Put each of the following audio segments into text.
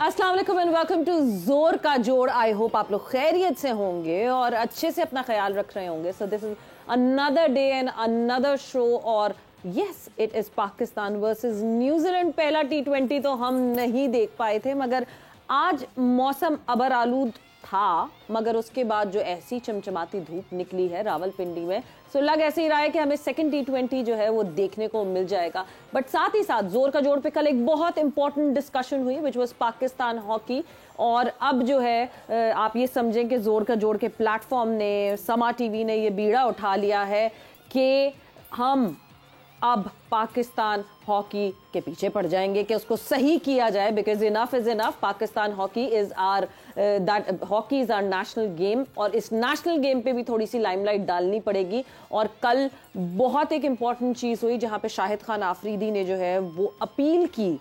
अस्सलाम वालेकुम and welcome to जोर का जोड़। आई होप आप लोग खैरियत से होंगे और अच्छे से अपना ख्याल रख रहे होंगे। So this is another day and another show और yes it is Pakistan versus New Zealand. पहला T20 तो हम नहीं देख पाए थे, मगर आज मौसम अबर आलूद था, मगर उसके बाद जो ऐसी चमचमाती धूप निकली है रावलपिंडी में, सो लग ऐसे ही रहा है कि हमें सेकंड T20 जो है वो देखने को मिल जाएगा। बट साथ ही साथ जोर का जोड़ पे कल एक बहुत इंपॉर्टेंट डिस्कशन हुई विच वाज पाकिस्तान हॉकी। और अब जो है आप ये समझें कि जोर का जोड़ के प्लेटफॉर्म ने, समा टीवी ने ये बीड़ा उठा लिया है कि हम अब पाकिस्तान हॉकी के पीछे पड़ जाएंगे कि उसको सही किया जाए, because enough is enough. Pakistan hockey is our hockey is our national game और इस नेशनल गेम पे भी थोड़ी सी लाइमलाइट डालनी पड़ेगी। और कल बहुत एक इंपॉर्टेंट चीज़ हुई जहां पे शाहिद खान आफरीदी ने जो है वो अपील की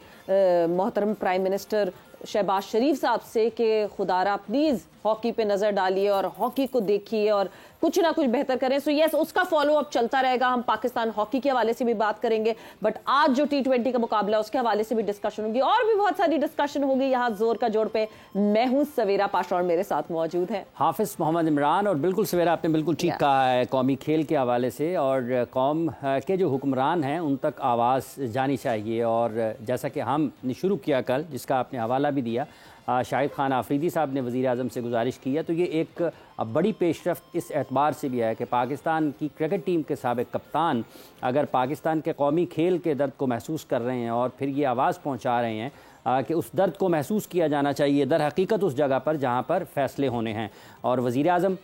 मोहतरम प्राइम मिनिस्टर शहबाज शरीफ साहब से कि खुदारा प्लीज़ हॉकी पे नज़र डालिए और हॉकी को देखिए और कुछ ना कुछ बेहतर करें। सो यस, उसका फॉलो अप चलता रहेगा। हम पाकिस्तान हॉकी के हवाले से भी बात करेंगे, बट आज जो T20 का मुकाबला उसके हवाले से भी डिस्कशन होगी और भी बहुत सारी डिस्कशन होगी यहाँ जोर का जोड़ पे। मैं हूँ सवेरा पाशा और मेरे साथ मौजूद है हाफिज मोहम्मद इमरान। और बिल्कुल सवेरा आपने बिल्कुल ठीक कहा है कौमी खेल के हवाले से, और कौम के जो हुक्मरान हैं उन तक आवाज़ जानी चाहिए। और जैसा कि हमने शुरू किया कल, जिसका आपने हवाला भी दिया, शाहिद खान आफरीदी साहब ने वज़ीर आज़म से गुजारिश की है, तो ये एक बड़ी पेशरफ्त इस एतबार से भी है कि पाकिस्तान की क्रिकेट टीम के साबिक़ कप्तान अगर पाकिस्तान के कौमी खेल के दर्द को महसूस कर रहे हैं और फिर ये आवाज़ पहुंचा रहे हैं कि उस दर्द को महसूस किया जाना चाहिए दर हकीकत उस जगह पर जहाँ पर फ़ैसले होने हैं। और वज़ीर आज़म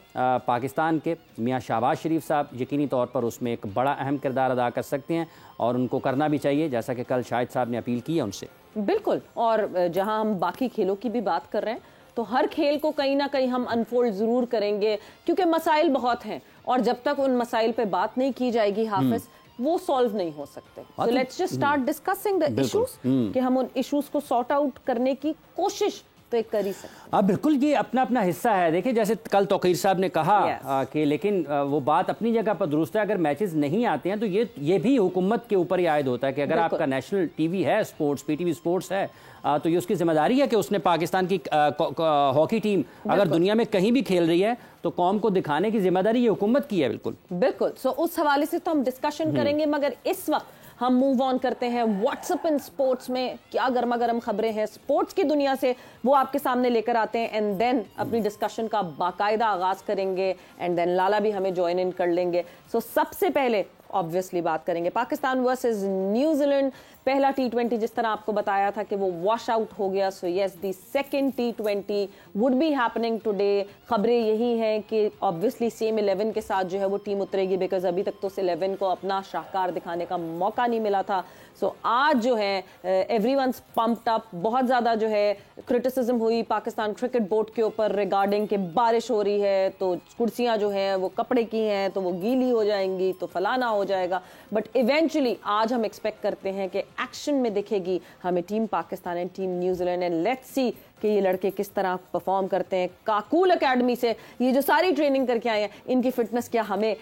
पाकिस्तान के मियाँ शहबाज शरीफ साहब यकीनी तौर पर उसमें एक बड़ा अहम किरदार अदा कर सकते हैं और उनको करना भी चाहिए, जैसा कि कल शाहिद साहब ने अपील की है उनसे। बिल्कुल। और जहां हम बाकी खेलों की भी बात कर रहे हैं तो हर खेल को कहीं ना कहीं हम अनफोल्ड जरूर करेंगे, क्योंकि मसाइल बहुत हैं और जब तक उन मसाइल पे बात नहीं की जाएगी हाफिज, वो सॉल्व नहीं हो सकते। So let's just start discussing the issues कि हम उन इश्यूज को सॉर्ट आउट करने की कोशिश तो एक कर ही सकते। अब बिल्कुल ये अपना अपना हिस्सा है। देखिए जैसे कल तौकीर साहब ने कहा कि लेकिन वो बात अपनी जगह पर दुरुस्त है, अगर मैचेस नहीं आते हैं तो ये भी हुकूमत के ऊपर ही आयद होता है कि अगर आपका नेशनल टीवी है स्पोर्ट्स, PTV स्पोर्ट्स है, तो ये उसकी जिम्मेदारी है कि उसने पाकिस्तान की हॉकी टीम अगर दुनिया में कहीं भी खेल रही है तो कौम को दिखाने की जिम्मेदारी ये हुकूमत की है। बिल्कुल बिल्कुल। सो उस हवाले से तो हम डिस्कशन करेंगे, मगर इस वक्त हम मूव ऑन करते हैं व्हाट्सएप इन स्पोर्ट्स में क्या गर्मा गर्म खबरें हैं स्पोर्ट्स की दुनिया से, वो आपके सामने लेकर आते हैं एंड देन अपनी डिस्कशन का बाकायदा आगाज करेंगे एंड देन लाला भी हमें ज्वाइन इन कर लेंगे। सो सबसे पहले ऑब्वियसली बात करेंगे पाकिस्तान वर्सेस न्यूजीलैंड। पहला T20 जिस तरह आपको बताया था कि वो वॉश आउट हो गया, so yes the second T20 would be happening today. खबरें यही हैं कि ऑब्वियसली सेम 11 के साथ जो है वो टीम उतरेगी, बिकॉज अभी तक तो उस 11 को अपना शाहकार दिखाने का मौका नहीं मिला था। सो आज जो है एवरीवनस पम्प्ड अप। बहुत ज़्यादा जो है क्रिटिसिज्म हुई पाकिस्तान क्रिकेट बोर्ड के ऊपर रिगार्डिंग कि बारिश हो रही है तो कुर्सियाँ जो हैं वो कपड़े की हैं तो वो गीली हो जाएंगी तो फलाना हो जाएगा। बट इवेंचुअली आज हम एक्सपेक्ट करते हैं कि एक्शन में दिखेगी हमें team Pakistan and team New Zealand and let's see कि ये लड़के किस तरह परफॉर्म करते हैं। काकूल एकेडमी से ये जो सारी ट्रेनिंग करके आए हैं, इनकी फिटनेस क्या हमें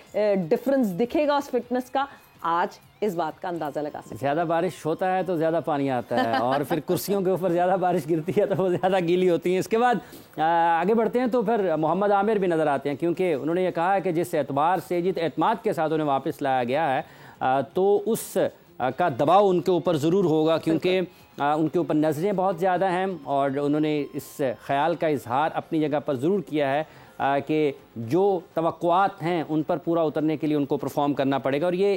डिफरेंस दिखेगा उस फिटनेस का, आज इस बात का अंदाजा लगा सकते हैं। ज़्यादा बारिश होता है तो ज़्यादा पानी आता है और फिर कुर्सियों के ऊपर ज़्यादा बारिश गिरती है तो वो ज़्यादा गीली होती हैं। इसके बाद आगे बढ़ते हैं तो फिर मोहम्मद आमिर भी नज़र आते हैं, क्योंकि उन्होंने ये कहा है कि जिस एतबार से जिस एतमाद के साथ उन्हें वापस लाया गया है तो उस का दबाव उनके ऊपर ज़रूर होगा, क्योंकि उनके ऊपर नज़रें बहुत ज़्यादा हैं और उन्होंने इस ख्याल का इजहार अपनी जगह पर ज़रूर किया है कि जो तवक्कुआत हैं उन पर पूरा उतरने के लिए उनको परफॉर्म करना पड़ेगा। और ये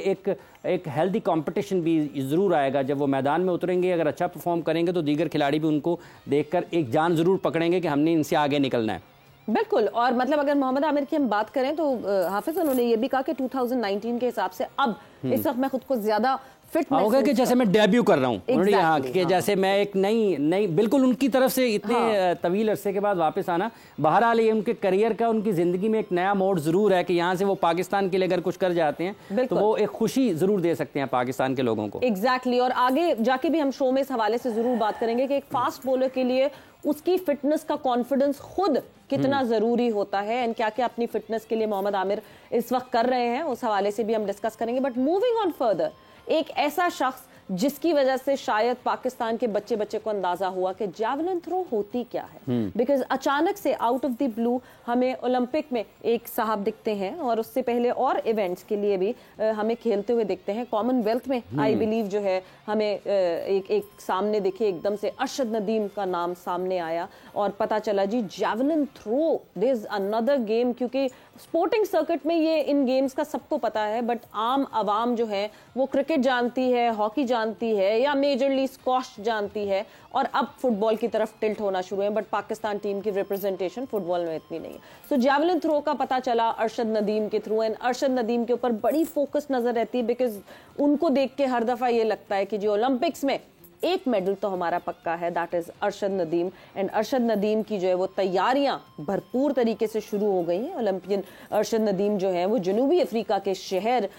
एक हेल्दी कंपटीशन भी ज़रूर आएगा जब वो मैदान में उतरेंगे। अगर अच्छा परफॉर्म करेंगे तो दीगर खिलाड़ी भी उनको देखकर एक जान ज़रूर पकड़ेंगे कि हमने इनसे आगे निकलना है। बिल्कुल। और मतलब अगर मोहम्मद आमिर की हम बात करें तो हाफिज उन्होंने ये भी कहा कि 2019 के हिसाब से अब इस वक्त मैं खुद को ज्यादा फिट होगा कि जैसे मैं डेब्यू कर रहा हूँ उन्होंने यहाँ कि जैसे मैं एक नई बिल्कुल उनकी तरफ से इतने तवील अरसे के बाद वापस आना। बहरहाल ये उनके करियर का, उनकी ज़िंदगी में एक नया मोड़ ज़रूर है कि यहाँ से वो पाकिस्तान के लिए अगर कुछ कर जाते हैं तो वो एक खुशी ज़रूर दे सकते हैं पाकिस्तान के लोगों को। एग्जैक्टली। और आगे जाके भी हम शो में इस हवाले से ज़रूर बात करेंगे कि एक फास्ट बॉलर के लिए उसकी फिटनेस का कॉन्फिडेंस खुद कितना ज़रूरी होता है एंड क्या क्या अपनी फिटनेस के लिए मोहम्मद आमिर इस वक्त कर रहे हैं, उस हवाले से भी हम डिस्कस करेंगे। बट मूविंग ऑन फर्दर, एक ऐसा शख्स जिसकी वजह से शायद पाकिस्तान के बच्चे को अंदाजा हुआ कि जैवलिन थ्रो होती क्या है। बिकॉज अचानक से आउट ऑफ द ब्लू हमें ओलंपिक में एक साहब दिखते हैं और उससे पहले और इवेंट्स के लिए भी हमें खेलते हुए दिखते हैं। कॉमनवेल्थ में आई बिलीव जो है हमें एक सामने दिखे, एकदम से अरशद नदीम का नाम सामने आया और पता चला जी javelin throw this is another game. क्योंकि स्पोर्टिंग सर्किट में ये इन गेम्स का सबको पता है, बट आम आवाम जो है वो क्रिकेट जानती है, हॉकी जानती है या मेजरली स्क्वॉश जानती है, और अब फुटबॉल की तरफ टिल्ट होना शुरू है। बट पाकिस्तान टीम की रिप्रेजेंटेशन फुटबॉल में इतनी नहीं है। सो जैवलिन थ्रो का पता चला अरशद नदीम के थ्रू, एंड अरशद नदीम के ऊपर बड़ी फोकस नजर रहती है बिकॉज उनको देख के हर दफा ये लगता है कि जो ओलंपिक्स में एक मेडल तो हमारा पक्का है, that is Arshad Nadeem. And Arshad Nadeem की जो है वो तैयारियां भरपूर तरीके से शुरू हो गई हैं। ओलंपियन अरशद नदीम जो है वो जनूबी अफ्रीका के शहर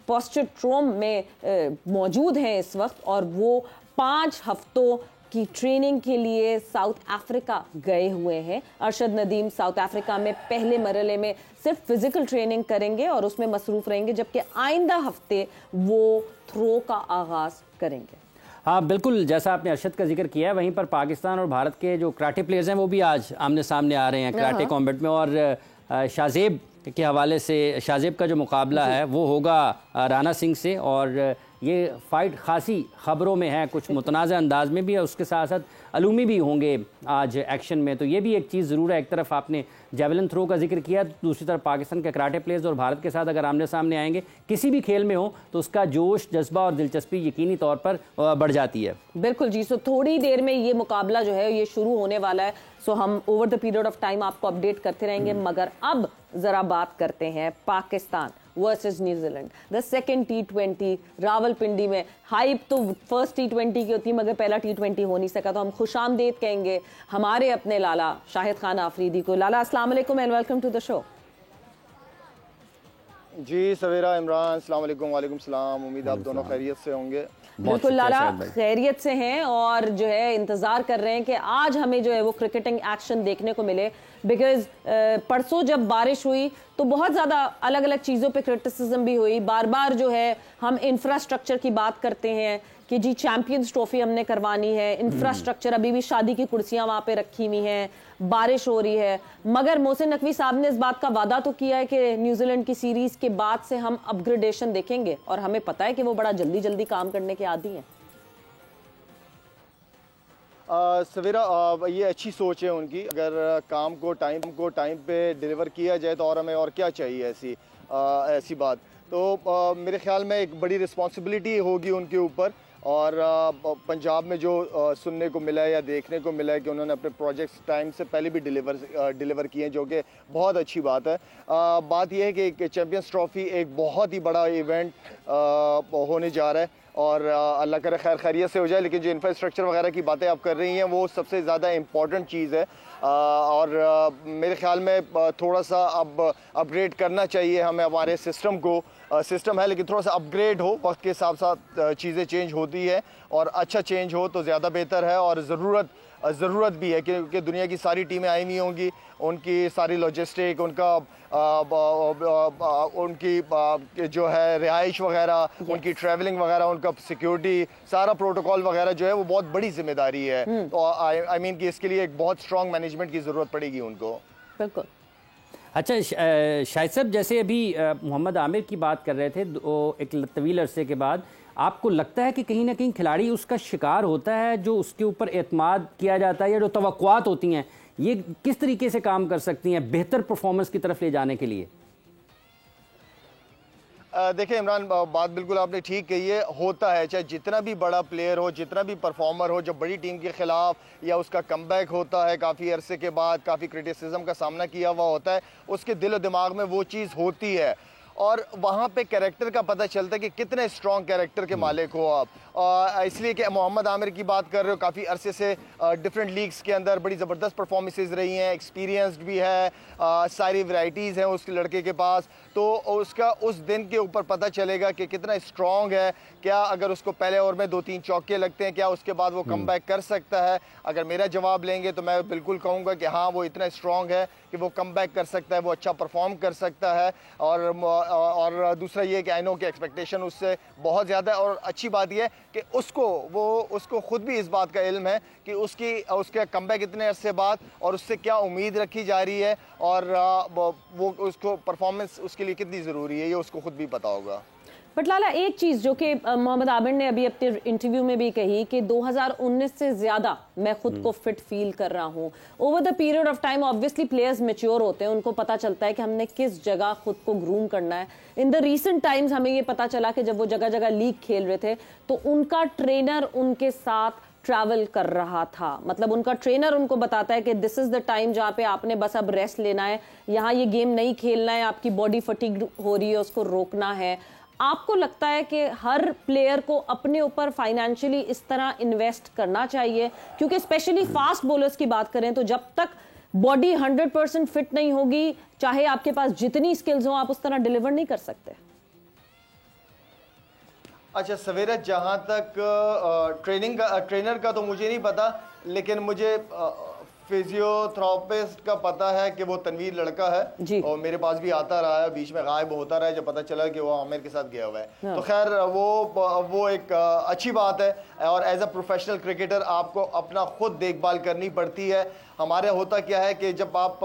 पोस्टरट्रोम में मौजूद हैं इस वक्त, और वो 5 हफ्तों की ट्रेनिंग के लिए साउथ अफ्रीका गए हुए हैं। अरशद नदीम साउथ अफ्रीका में पहले मरहले में सिर्फ फिजिकल ट्रेनिंग करेंगे और उसमें मसरूफ रहेंगे, जबकि आइंदा हफ्ते वो थ्रो का आगाज करेंगे। हाँ बिल्कुल, जैसा आपने अरशद का जिक्र किया है, वहीं पर पाकिस्तान और भारत के जो कराटे प्लेयर्स हैं वो भी आज आमने सामने आ रहे हैं कराटे कॉम्बैट में। और शाहजेब के हवाले से शाहजेब का जो मुकाबला है वो होगा राणा सिंह से, और ये फ़ाइट खासी ख़बरों में है, कुछ मुतनाज़ अंदाज में भी है, उसके साथ साथ अलूमी भी होंगे आज एक्शन में। तो ये भी एक चीज़ ज़रूर है। एक तरफ आपने जैवलिन थ्रो का जिक्र किया, दूसरी तरफ पाकिस्तान के कराटे प्लेयर्स और भारत के साथ अगर आमने सामने आएंगे किसी भी खेल में हो तो उसका जोश, जज्बा और दिलचस्पी यकीनी तौर पर बढ़ जाती है। बिल्कुल जी। सो थोड़ी देर में ये मुकाबला जो है ये शुरू होने वाला है। सो हम over the period of time आपको अपडेट करते रहेंगे। मगर अब जरा बात करते हैं Pakistan versus New Zealand, the second T20 Rawalpindi में। हाइप तो फर्स्ट T20 की होती है, मगर पहला T20 हो नहीं सका, तो हम खुशामदीद कहेंगे हमारे अपने लाला शाहिद खान आफरीदी को। लाला अस्सलाम वालेकुम and welcome to the show. जी सवेरा, इमरान, अस्सलाम वालेकुम। वालेकुम सलाम। उम्मीद आप दोनों खैरियत से होंगे। बिल्कुल लाला, खैरियत से हैं और जो है इंतजार कर रहे हैं कि आज हमें जो है वो क्रिकेटिंग एक्शन देखने को मिले। बिकॉज परसों जब बारिश हुई तो बहुत ज़्यादा अलग अलग चीज़ों पे क्रिटिसिज्म भी हुई। बार बार जो है हम इंफ्रास्ट्रक्चर की बात करते हैं कि जी चैंपियंस ट्रॉफी हमने करवानी है, इंफ्रास्ट्रक्चर अभी भी शादी की कुर्सियां वहां पे रखी हुई हैं, बारिश हो रही है। मगर मोहसिन नकवी साहब ने इस बात का वादा तो किया है कि न्यूजीलैंड की सीरीज के बाद से हम अपग्रेडेशन देखेंगे, और हमें पता है कि वो बड़ा जल्दी जल्दी काम करने के आदी हैं। सवेरा, ये अच्छी सोच है उनकी। अगर काम को टाइम पे डिलीवर किया जाए तो और हमें और क्या चाहिए ऐसी बात। तो मेरे ख्याल में एक बड़ी रिस्पॉन्सिबिलिटी होगी उनके ऊपर। और पंजाब में जो सुनने को मिला है या देखने को मिला है कि उन्होंने अपने प्रोजेक्ट्स टाइम से पहले भी डिलीवर किए हैं, जो कि बहुत अच्छी बात है। बात यह है कि चैम्पियंस ट्रॉफी एक बहुत ही बड़ा इवेंट होने जा रहा है, और अल्लाह करे खैर खैरियत से हो जाए। लेकिन जो इंफ्रास्ट्रक्चर वगैरह की बातें आप कर रही हैं वो सबसे ज़्यादा इम्पॉर्टेंट चीज़ है। और मेरे ख्याल में थोड़ा सा अब अपग्रेड करना चाहिए हमें हमारे सिस्टम को। सिस्टम है लेकिन थोड़ा सा अपग्रेड हो, वक्त के साथ साथ चीज़ें चेंज होती है और अच्छा चेंज हो तो ज़्यादा बेहतर है। और ज़रूरत भी है क्योंकि दुनिया की सारी टीमें आई हुई होंगी, उनकी सारी लॉजिस्टिक, उनकी जो है रिहाइश वगैरह, उनकी ट्रैवलिंग वगैरह, उनका सिक्योरिटी, सारा प्रोटोकॉल वगैरह जो है वो बहुत बड़ी जिम्मेदारी है। तो आई मीन कि इसके लिए एक बहुत स्ट्रॉन्ग मैनेजमेंट की ज़रूरत पड़ेगी उनको। बिल्कुल। अच्छा शाहिद साहब, जैसे अभी मोहम्मद आमिर की बात कर रहे थे, एक तवील अरसे के बाद आपको लगता है कि कहीं ना कहीं खिलाड़ी उसका शिकार होता है, जो उसके ऊपर एतमाद किया जाता है या जो तवक्कुआत होती हैं, ये किस तरीके से काम कर सकती हैं बेहतर परफॉर्मेंस की तरफ ले जाने के लिए? देखिए इमरान, बात बिल्कुल आपने ठीक कही है। होता है, चाहे जितना भी बड़ा प्लेयर हो, जितना भी परफॉर्मर हो, जब बड़ी टीम के खिलाफ या उसका कमबैक होता है, काफ़ी अरसे के बाद काफ़ी क्रिटिसिज्म का सामना किया हुआ होता है, उसके दिल और दिमाग में वो चीज़ होती है। और वहाँ पे कैरेक्टर का पता चलता है कि कितने स्ट्रॉन्ग कैरेक्टर के मालिक हो आप। इसलिए कि मोहम्मद आमिर की बात कर रहे हो, काफ़ी अरसे से डिफरेंट लीग्स के अंदर बड़ी ज़बरदस्त परफॉर्मेंसेज रही हैं, एक्सपीरियंस्ड भी है, सारी वैरायटीज़ हैं उसके लड़के के पास। तो उसका उस दिन के ऊपर पता चलेगा कि कितना स्ट्रॉन्ग है। क्या अगर उसको पहले ओवर में 2-3 चौके लगते हैं, क्या उसके बाद वो कम बैक कर सकता है? अगर मेरा जवाब लेंगे तो मैं बिल्कुल कहूँगा कि हाँ, वो इतना स्ट्रॉन्ग है कि वो कम बैक कर सकता है, वो अच्छा परफॉर्म कर सकता है। और और दूसरा ये कि आई नो कि एक्सपेक्टेशन उससे बहुत ज़्यादा है, और अच्छी बात यह है कि उसको खुद भी इस बात का इल्म है कि उसके कमबैक इतने अरसे बाद और उससे क्या उम्मीद रखी जा रही है, और वो उसको परफॉर्मेंस उसके लिए कितनी ज़रूरी है, ये उसको खुद भी पता होगा। बट लाला, एक चीज़ जो कि मोहम्मद आबिर ने अभी अपने इंटरव्यू में भी कही कि 2019 से ज़्यादा मैं खुद को फिट फील कर रहा हूँ। Over the period of time obviously players mature होते हैं, उनको पता चलता है कि हमने किस जगह खुद को ग्रूम करना है। इन द रीसेंट टाइम्स हमें ये पता चला कि जब वो जगह जगह लीग खेल रहे थे तो उनका ट्रेनर उनके साथ ट्रैवल कर रहा था, मतलब उनका ट्रेनर उनको बताता है कि दिस इज द टाइम जहाँ पे आपने बस अब रेस्ट लेना है, यहाँ ये गेम नहीं खेलना है, आपकी बॉडी फटीग हो रही है, उसको रोकना है। आपको लगता है कि हर प्लेयर को अपने ऊपर फाइनेंशियली इस तरह इन्वेस्ट करना चाहिए? क्योंकि स्पेशली फास्ट बॉलर्स की बात करें तो जब तक बॉडी 100% फिट नहीं होगी, चाहे आपके पास जितनी स्किल्स हो, आप उस तरह डिलीवर नहीं कर सकते। अच्छा सवेरा, जहाँ तक ट्रेनर का तो मुझे नहीं पता, लेकिन मुझे फिजियोथेरापिस्ट का पता है कि वो तनवीर लड़का है और मेरे पास भी आता रहा है, बीच में गायब होता रहा है जब पता चला कि वो आमिर के साथ गया हुआ है। हाँ। तो खैर वो एक अच्छी बात है, और एज अ प्रोफेशनल क्रिकेटर आपको अपना खुद देखभाल करनी पड़ती है। हमारे होता क्या है कि जब आप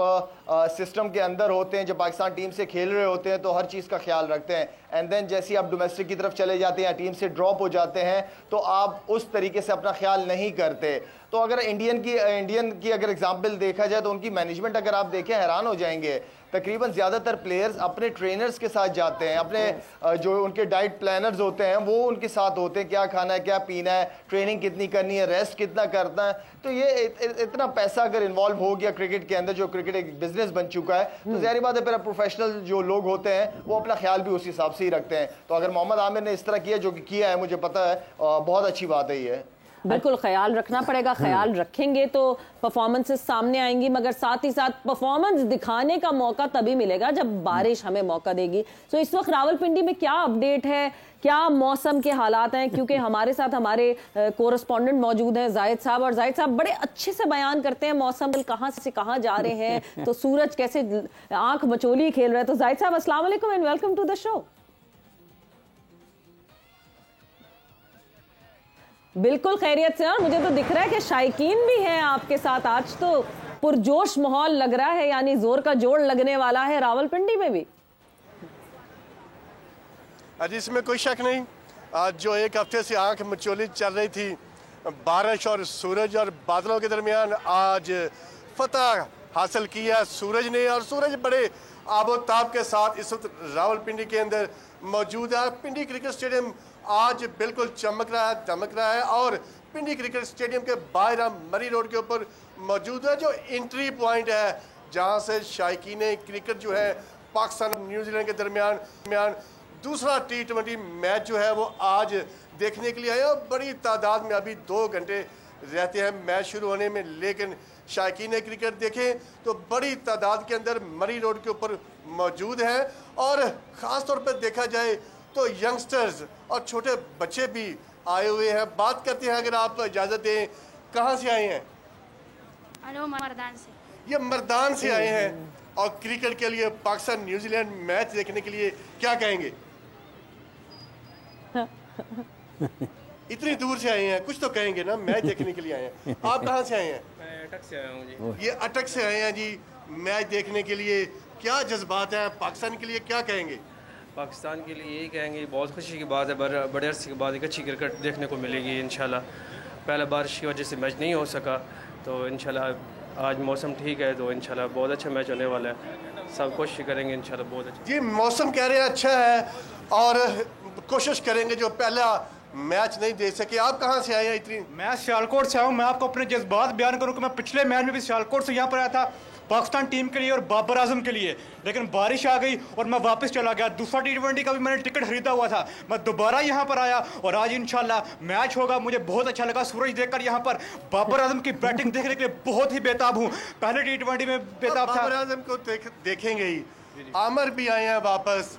सिस्टम के अंदर होते हैं, जब पाकिस्तान टीम से खेल रहे होते हैं तो हर चीज़ का ख्याल रखते हैं, एंड देन जैसे आप डोमेस्टिक की तरफ चले जाते हैं या टीम से ड्रॉप हो जाते हैं तो आप उस तरीके से अपना ख्याल नहीं करते। तो अगर इंडियन की अगर एग्जांपल देखा जाए तो उनकी मैनेजमेंट अगर आप देखें हैरान हो जाएंगे। तकरीबन ज़्यादातर प्लेयर्स अपने ट्रेनर्स के साथ जाते हैं, अपने जो उनके डाइट प्लानर्स होते हैं वो उनके साथ होते हैं, क्या खाना है, क्या पीना है, ट्रेनिंग कितनी करनी है, रेस्ट कितना करना है। तो ये इतना पैसा अगर इन्वॉल्व हो गया क्रिकेट के अंदर, जो क्रिकेट एक बिजनेस बन चुका है, तो ज़ाहिर बात है फिर प्रोफेशनल जो लोग होते हैं वो अपना ख्याल भी उस हिसाब से ही रखते हैं। तो अगर मोहम्मद आमिर ने इस तरह किया जो कि किया है, मुझे पता है, बहुत अच्छी बात है ये। बिल्कुल ख्याल रखना पड़ेगा, ख्याल रखेंगे तो परफॉर्मेंसेस सामने आएंगी, मगर साथ ही साथ परफॉर्मेंस दिखाने का मौका तभी मिलेगा जब बारिश हमें मौका देगी। तो इस वक्त रावलपिंडी में क्या अपडेट है, क्या मौसम के हालात हैं? क्योंकि हमारे साथ हमारे कोरेस्पॉन्डेंट मौजूद हैं जाहिद साहब, और जाहिद साहब बड़े अच्छे से बयान करते हैं मौसम कहाँ से कहाँ जा रहे हैं, तो सूरज कैसे आंख मचोली खेल रहा है। तो जाहिद साहब अस्सलाम वालेकुम and welcome to the show. बिल्कुल खैरियत से, और मुझे तो दिख रहा है कि शायकीन भी हैं आपके साथ। आज तो पुरजोश माहौल लग रहा है, यानी जोर का जोड़ लगने वाला है रावलपिंडी में भी। आज इसमें कोई शक नहीं, आज जो एक हफ्ते से आंख मचोली चल रही थी, बारिश और सूरज और बादलों के दरमियान आज फतह हासिल किया सूरज ने, और सूरज बड़े आबोताब के साथ इस वक्त रावलपिंडी के अंदर मौजूद है। पिंडी क्रिकेट स्टेडियम आज बिल्कुल चमक रहा है, दमक रहा है, और पिंडी क्रिकेट स्टेडियम के बाहर हम मरी रोड के ऊपर मौजूद है, जो एंट्री पॉइंट है जहां से शायकीन क्रिकेट जो है पाकिस्तान और न्यूजीलैंड के दरमियान दूसरा T20 मैच जो है वो आज देखने के लिए आए। और बड़ी तादाद में, अभी 2 घंटे रहते हैं मैच शुरू होने में, लेकिन शायकीन क्रिकेट देखें तो बड़ी तादाद के अंदर मरी रोड के ऊपर मौजूद है। और ख़ास तौर पर देखा जाए तो यंगस्टर्स और छोटे बच्चे भी आए हुए हैं। बात करते हैं, अगर आप इजाज़त दें, कहाँ से आए हैं? हेलो, मर्दान से। ये मर्दान से आए हैं और क्रिकेट के लिए पाकिस्तान न्यूजीलैंड मैच देखने के लिए क्या कहेंगे? इतनी दूर से आए हैं, कुछ तो कहेंगे ना, मैच देखने के लिए आए हैं। आप कहाँ से आए हैं? मैं अटक से आया हूँ जी। ये अटक से आए हैं जी मैच देखने के लिए। क्या जज्बात हैं, पाकिस्तान के लिए क्या कहेंगे? पाकिस्तान के लिए यही कहेंगे, बहुत खुशी की बात है, बड़े अरसे के बाद एक अच्छी क्रिकेट देखने को मिलेगी इंशाल्लाह। पहले बारिश की वजह से मैच नहीं हो सका, तो इंशाल्लाह आज मौसम ठीक है तो इंशाल्लाह बहुत अच्छा मैच होने वाला है। सब कोशिश करेंगे इंशाल्लाह बहुत अच्छा। जी, मौसम कह रहे हैं अच्छा है और कोशिश करेंगे जो पहला मैच नहीं दे सके। आप कहाँ से आए हैं? इतनी मैं सियालकोट से आऊँ। मैं आपको अपने जज्बात बयान करूँ कि मैं पिछले मैच में भी सियालकोट से यहाँ पर आया था पाकिस्तान टीम के लिए और बाबर आजम के लिए, लेकिन बारिश आ गई और मैं वापस चला गया। दूसरा T20 का भी मैंने टिकट खरीदा हुआ था, मैं दोबारा यहाँ पर आया और आज इंशाल्लाह मैच होगा। मुझे बहुत अच्छा लगा सूरज देखकर, यहाँ पर बाबर आजम की बैटिंग देखने के लिए बहुत ही बेताब हूँ। पहले T20 में बेताब था। बाबर आजम को देखेंगे ही। आमिर भी आए हैं वापस,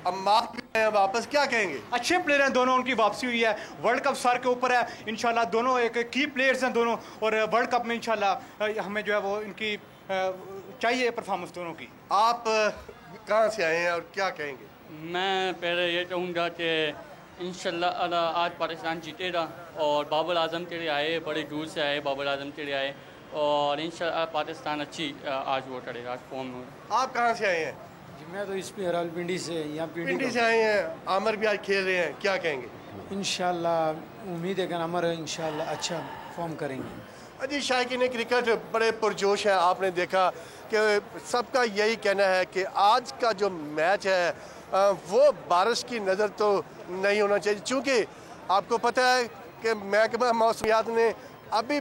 अम्माद भी आए हैं वापस, क्या कहेंगे? अच्छे प्लेयर हैं दोनों, उनकी वापसी हुई है, वर्ल्ड कप सर के ऊपर है इंशाल्लाह। दोनों एक की प्लेयर्स हैं दोनों, और वर्ल्ड कप में इंशाल्लाह हमें जो है वो इनकी चाहिए परफॉर्मेंस दोनों की। आप कहाँ से आए हैं और क्या कहेंगे? मैं पहले ये कहूँगा कि इंशाल्लाह आज पाकिस्तान जीतेगा और बाबर आजम के लिए आए, बड़े दूर से आए, बाबर आजम के लिए आए और इंशाल्लाह पाकिस्तान अच्छी आज वो करेगा, आज फॉर्म में। आप कहाँ से आए हैं? जी मैं तो इस पे रावलपिंडी से, यहाँ पिंडी से आए हैं। आमिर भी आज खेल रहे हैं, क्या कहेंगे? इंशाल्लाह उम्मीद है कि आमिर इंशाल्लाह अच्छा फॉर्म करेंगे। अजी शायकीन क्रिकेट बड़े पुरजोश हैं। आपने देखा कि सबका यही कहना है कि आज का जो मैच है वो बारिश की नज़र तो नहीं होना चाहिए, चूँकि आपको पता है कि महकमा मौसमियात ने अभी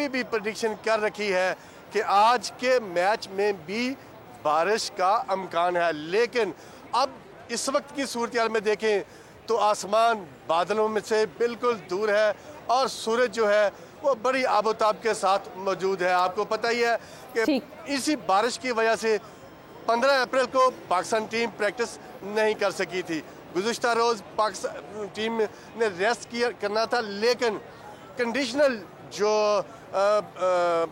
भी प्रेडिक्शन कर रखी है कि आज के मैच में भी बारिश का इम्कान है। लेकिन अब इस वक्त की सूरत में देखें तो आसमान बादलों में से बिल्कुल दूर है और सूरज जो है वो बड़ी आबोताब के साथ मौजूद है। आपको पता ही है कि इसी बारिश की वजह से 15 अप्रैल को पाकिस्तान टीम प्रैक्टिस नहीं कर सकी थी। गुज़िश्ता रोज़ पाकिस्तान टीम ने रेस्ट करना था, लेकिन कंडीशनल जो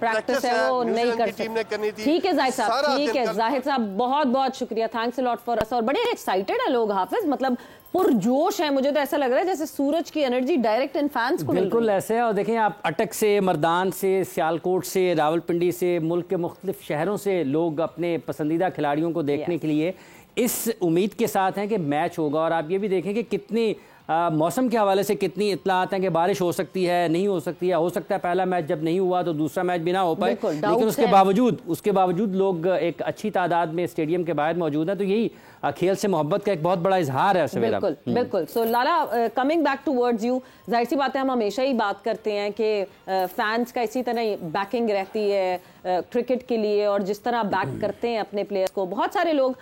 प्रैक्टिस है वो नहीं कर टीम ने करनी थी। ठीक है जाहिद साहब, ठीक है जाहिद साहब, बहुत बहुत शुक्रिया, thanks a lot for us. और बड़े एक्साइटेड है लोग हाफिज, मतलब पुरजोश है। मुझे तो ऐसा लग रहा है जैसे सूरज की एनर्जी डायरेक्ट इन फैंस को बिल्कुल ऐसे है। और देखें आप अटक से, मर्दान से, सियालकोट से, रावलपिंडी से, मुल्क के मुख्तलिफ शहरों से लोग अपने पसंदीदा खिलाड़ियों को देखने के लिए इस उम्मीद के साथ हैं कि मैच होगा। और आप ये भी देखें कि कितनी मौसम के हवाले से कितनी इत्तलात हैं कि बारिश हो सकती है, नहीं हो सकती है, हो सकता है पहला मैच जब नहीं हुआ तो दूसरा मैच भी ना हो पाए, लेकिन उसके बावजूद लोग एक अच्छी तादाद में स्टेडियम के बाहर मौजूद हैं। तो यही खेल से मोहब्बत का एक बहुत बड़ा इजहार है सवेरा। बिल्कुल। So Lala, coming back to words you, जाहिर सी बात है हम हमेशा ही बात करते हैं कि फैंस का इसी तरह बैकिंग रहती है क्रिकेट के लिए, और जिस तरह बैक करते हैं अपने प्लेयर्स को। बहुत सारे लोग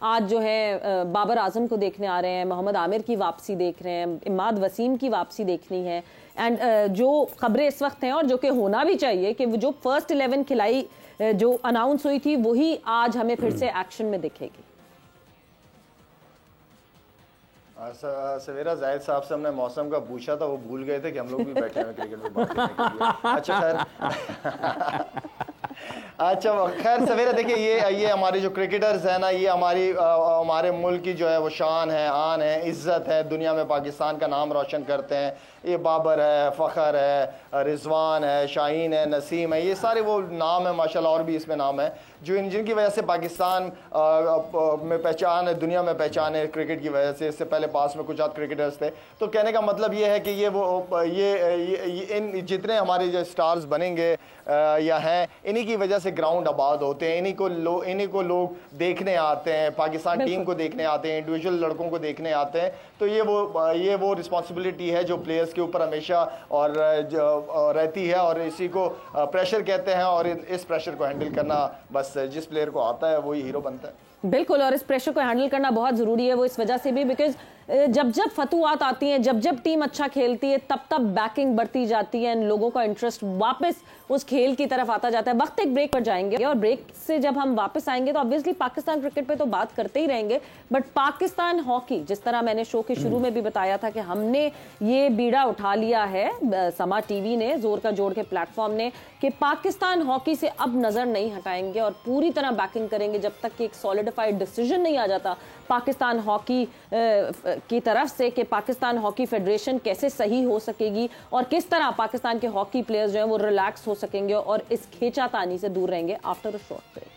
आज जो है बाबर आजम को देखने आ रहे हैं, मोहम्मद आमिर की वापसी देख रहे हैं, इमाद वसीम की वापसी देखनी है। एंड जो खबरें इस वक्त हैं और जो कि होना भी चाहिए कि जो फर्स्ट 11 खिलाई जो अनाउंस हुई थी वही आज हमें फिर से एक्शन में दिखेगी। सवेरा जाहिद साहब से हमने मौसम का पूछा था, वो भूल गए थे कि हम लोग भी बैठे हैं क्रिकेट में बात करने के लिए। अच्छा खैर सवेरा, देखिए ये हमारे जो क्रिकेटर्स हैं ना, ये हमारे मुल्क की जो है वो शान है, आन है, इज्जत है, दुनिया में पाकिस्तान का नाम रोशन करते हैं। ये बाबर है, फ़खर है, रिजवान है, शाहीन है, नसीम है, ये सारे वो नाम है माशाल्लाह, और भी इसमें नाम है जिनकी वजह से पाकिस्तान में पहचान है, दुनिया में पहचान है क्रिकेट की वजह से। इससे पहले पास में कुछ क्रिकेटर्स थे। तो कहने का मतलब ये है कि ये इन जितने हमारे जो स्टार्स बनेंगे या हैं, इन्हीं की वजह से ग्राउंड आबाद होते हैं, इन्हीं को लोग देखने आते हैं, पाकिस्तान टीम को देखने आते हैं, इंडिविजुअल लड़कों को देखने आते हैं। तो ये वो रिस्पॉन्सिबिलिटी है जो प्लेयर्स के ऊपर हमेशा और रहती है, और इसी को प्रेशर कहते हैं। और इस प्रेशर को हैंडल करना बस जिस प्लेयर को आता है वही हीरो बनता है। बिल्कुल, और इस प्रेशर को हैंडल करना बहुत ज़रूरी है। वो इस वजह से भी बिकॉज जब फतुआत आती हैं, जब टीम अच्छा खेलती है, तब बैकिंग बढ़ती जाती है, लोगों का इंटरेस्ट वापस उस खेल की तरफ आता जाता है। वक्त एक ब्रेक पर जाएंगे और ब्रेक से जब हम वापस आएंगे तो ऑब्वियसली पाकिस्तान क्रिकेट पे तो बात करते ही रहेंगे, बट पाकिस्तान हॉकी, जिस तरह मैंने शो के शुरू में भी बताया था कि हमने ये बीड़ा उठा लिया है, समा टीवी ने, जोर का जोड़ के प्लेटफॉर्म ने, कि पाकिस्तान हॉकी से अब नजर नहीं हटाएंगे और पूरी तरह बैकिंग करेंगे जब तक कि एक सॉलिडिफाइड डिसीजन नहीं आ जाता पाकिस्तान हॉकी की तरफ से कि पाकिस्तान हॉकी फेडरेशन कैसे सही हो सकेगी और किस तरह पाकिस्तान के हॉकी प्लेयर्स जो हैं वो रिलैक्स हो सकेंगे और इस खींचातानी से दूर रहेंगे। After a short break.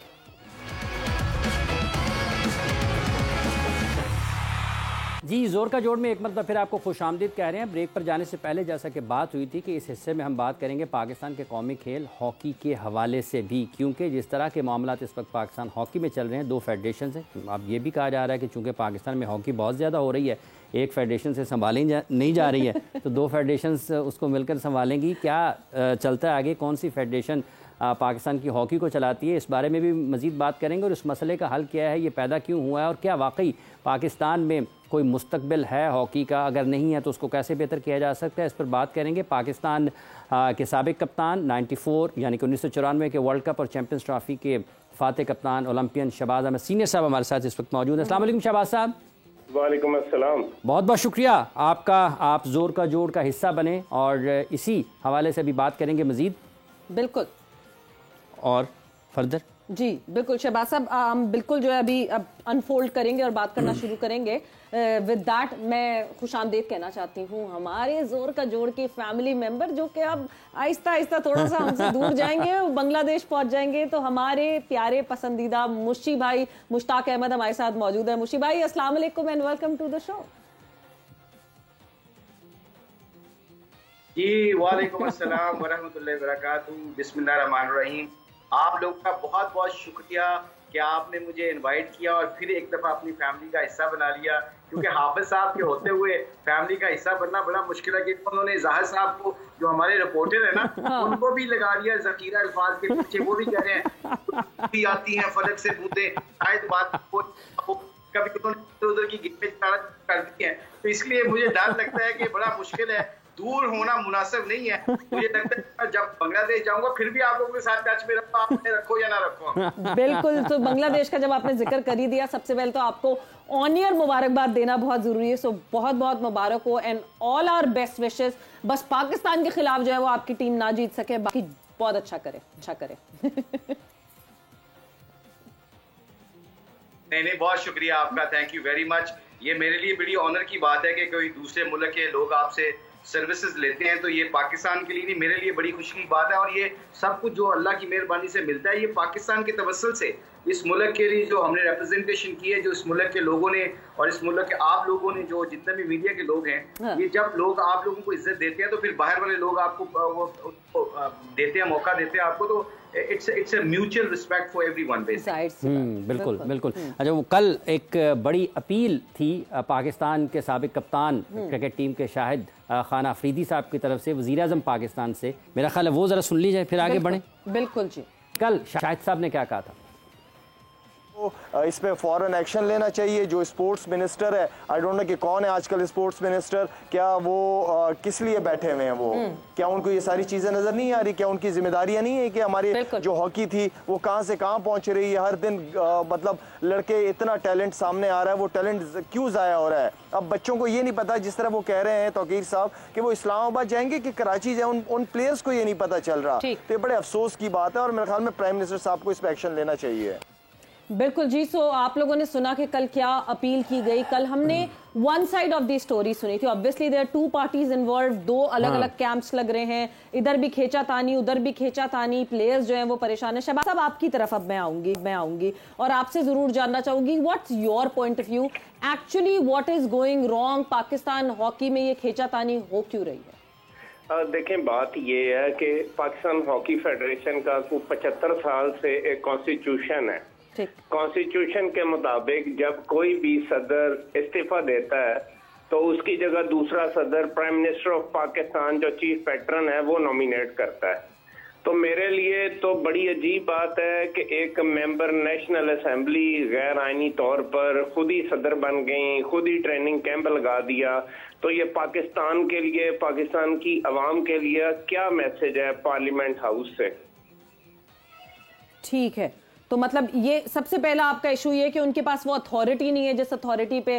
जी, जोर का जोड़ में एक मतलब फिर आपको खुशामदीद कह रहे हैं। ब्रेक पर जाने से पहले जैसा कि बात हुई थी कि इस हिस्से में हम बात करेंगे पाकिस्तान के कौमी खेल हॉकी के हवाले से भी, क्योंकि जिस तरह के मामलात इस वक्त पाकिस्तान हॉकी में चल रहे हैं, दो फेडरेशन से, अब ये भी कहा जा रहा है कि चूँकि पाकिस्तान में हॉकी बहुत ज़्यादा हो रही है, एक फेडरेशन से संभाली नहीं जा रही है, तो दो फेडरेशन उसको मिलकर संभालेंगी। क्या चलता है आगे, कौन सी फेडरेशन पाकिस्तान की हॉकी को चलाती है, इस बारे में भी मज़ीद बात करेंगे। और इस मसले का हल क्या है, ये पैदा क्यों हुआ है, और क्या वाकई पाकिस्तान में कोई मुस्तकबिल है हॉकी का, अगर नहीं है तो उसको कैसे बेहतर किया जा सकता है, इस पर बात करेंगे। पाकिस्तान के साबिक कप्तान 94 यानी कि 1994 के वर्ल्ड कप और चैम्पियंस ट्रॉफी के फातह कप्तान ओलंपियन शहबाज अहमद सीनियर साहब हमारे साथ इस वक्त मौजूद हैं। अस्सलाम वालेकुम शहबाज साहब। वालेकुम अस्सलाम। बहुत बहुत शुक्रिया आपका, आप जोर का जोड़ का हिस्सा बने और इसी हवाले से भी बात करेंगे मज़ीद। बिल्कुल। और फर्दर जी बिल्कुल शहबाज साहब, हम बिल्कुल जो है अभी अब अनफोल्ड करेंगे और बात करना शुरू करेंगे। विद दैट मैं खुशामदीद कहना चाहती हूँ हमारे जोर का जोड़ के फैमिली मेंबर जो कि अब आहिस्ता आहिस्ता थोड़ा सा हमसे दूर जाएंगे, बांग्लादेश पहुंच जाएंगे। तो हमारे प्यारे पसंदीदा मुशी भाई मुश्ताक अहमद हमारे साथ मौजूद है। मुशी भाई अस्सलाम वालेकुम and welcome to the show. जी वालेकुम अस्सलाम वरहमतुल्लाहि वबरकातुहू। बिस्मिल्लाहिर्रहमानिर्रहीम। आप लोग का बहुत बहुत शुक्रिया कि आपने मुझे इनवाइट किया और फिर एक दफ़ा अपनी फैमिली का हिस्सा बना लिया, क्योंकि हाफिज साहब के होते हुए फैमिली का हिस्सा बनना बड़ा मुश्किल है। कि उन्होंने जाहिर साहब को, जो हमारे रिपोर्टर है ना, उनको भी लगा लिया जखीरा अल्फाज के पीछे। वो भी कह रहे हैं भी आती हैं फलक से बूंदे, शायद बात कभी उन्होंने उधर की गिरफ्त कर दी है। तो इसलिए मुझे डर लगता है कि बड़ा मुश्किल है, दूर होना मुनासिब नहीं है। मुझे लगता है जब बांग्लादेश जाऊंगा फिर भी आप लोगों के साथ टच में रखो, आप रखो या ना रखो। बिल्कुल। तो बांग्लादेश का जब आपने जिक्र कर ही दिया, सबसे पहले तो आपको ऑन ईयर मुबारकबाद देना बहुत जरूरी है। सो बहुत बहुत मुबारक हो and all our best wishes. बस पाकिस्तान के खिलाफ जो है वो आपकी टीम ना जीत सके, बाकी बहुत अच्छा करे, अच्छा करे। नहीं, बहुत शुक्रिया आपका, थैंक यू वेरी मच। ये मेरे लिए बड़ी ऑनर की बात है कि कोई दूसरे मुल्क के लोग आपसे सर्विसेज लेते हैं, तो ये पाकिस्तान के लिए नहीं, मेरे लिए बड़ी खुशी की बात है। और ये सब कुछ जो अल्लाह की मेहरबानी से मिलता है, ये पाकिस्तान के तवस्सुल से इस मुल्क के लिए जो हमने रिप्रेजेंटेशन की है, जो इस मुल्क के लोगों ने और इस मुल्क के आप लोगों ने, जो जितने भी मीडिया के लोग हैं, ये जब लोग आप लोगों को इज्जत देते हैं तो फिर बाहर वाले लोग आपको वो देते हैं, मौका देते हैं आपको। तो it's a mutual respect for everyone basically. बिल्कुल बिल्कुल। अच्छा, वो कल एक बड़ी अपील थी पाकिस्तान के साबिक कप्तान क्रिकेट टीम के शाहिद खान अफरीदी साहब की तरफ से वज़ीर-ए-आज़म पाकिस्तान से, मेरा ख्याल है वो ज़रा सुन लीजिए फिर आगे बढ़ें। बिल्कुल जी। कल शाहिद साहब ने क्या कहा था? इस पे फौरन एक्शन लेना चाहिए। जो स्पोर्ट्स मिनिस्टर है, आई डोंट नो कि कौन है आजकल स्पोर्ट्स मिनिस्टर, क्या वो किस लिए बैठे हुए हैं? वो क्या उनको ये सारी चीज़ें नज़र नहीं आ रही? क्या उनकी जिम्मेदारियां नहीं है कि हमारी जो हॉकी थी वो कहाँ से कहाँ पहुँच रही है? हर दिन मतलब लड़के, इतना टैलेंट सामने आ रहा है, वो टैलेंट क्यों ज़ाया हो रहा है? अब बच्चों को ये नहीं पता, जिस तरह वो कह रहे हैं तौकीर साहब कि वो इस्लामाबाद जाएंगे कि कराची जाए, उन प्लेयर्स को ये नहीं पता चल रहा। तो ये बड़े अफसोस की बात है और मेरे ख्याल में प्राइम मिनिस्टर साहब को इस पर एक्शन लेना चाहिए। बिल्कुल जी। सो आप लोगों ने सुना कि कल क्या अपील की गई। कल हमने one side of the story सुनी थी। Obviously there are two parties involve, दो अलग अलग कैंप्स लग रहे हैं, इधर भी खींचातानी उधर भी खींचातानी, प्लेयर्स जो हैं वो परेशान है। शहबाज साहब, आपकी तरफ अब मैं आऊंगी और आपसे जरूर जानना चाहूंगी, what's your point of view, actually what is going wrong Pakistan hockey में? ये खींचातानी हो क्यों रही है? देखें, बात ये है कि पाकिस्तान हॉकी फेडरेशन का 75 साल से एक कॉन्स्टिट्यूशन है। कॉन्स्टिट्यूशन के मुताबिक जब कोई भी सदर इस्तीफा देता है तो उसकी जगह दूसरा सदर प्राइम मिनिस्टर ऑफ पाकिस्तान, जो चीफ पैटर्न है, वो नॉमिनेट करता है। तो मेरे लिए तो बड़ी अजीब बात है कि एक मेंबर नेशनल असेंबली गैर आईनी तौर पर खुद ही सदर बन गई, खुद ही ट्रेनिंग कैंप लगा दिया। तो ये पाकिस्तान के लिए, पाकिस्तान की आवाम के लिए क्या मैसेज है पार्लियामेंट हाउस से? ठीक है, तो मतलब ये सबसे पहला आपका इशू ये कि उनके पास वो अथॉरिटी नहीं है जिस अथॉरिटी पे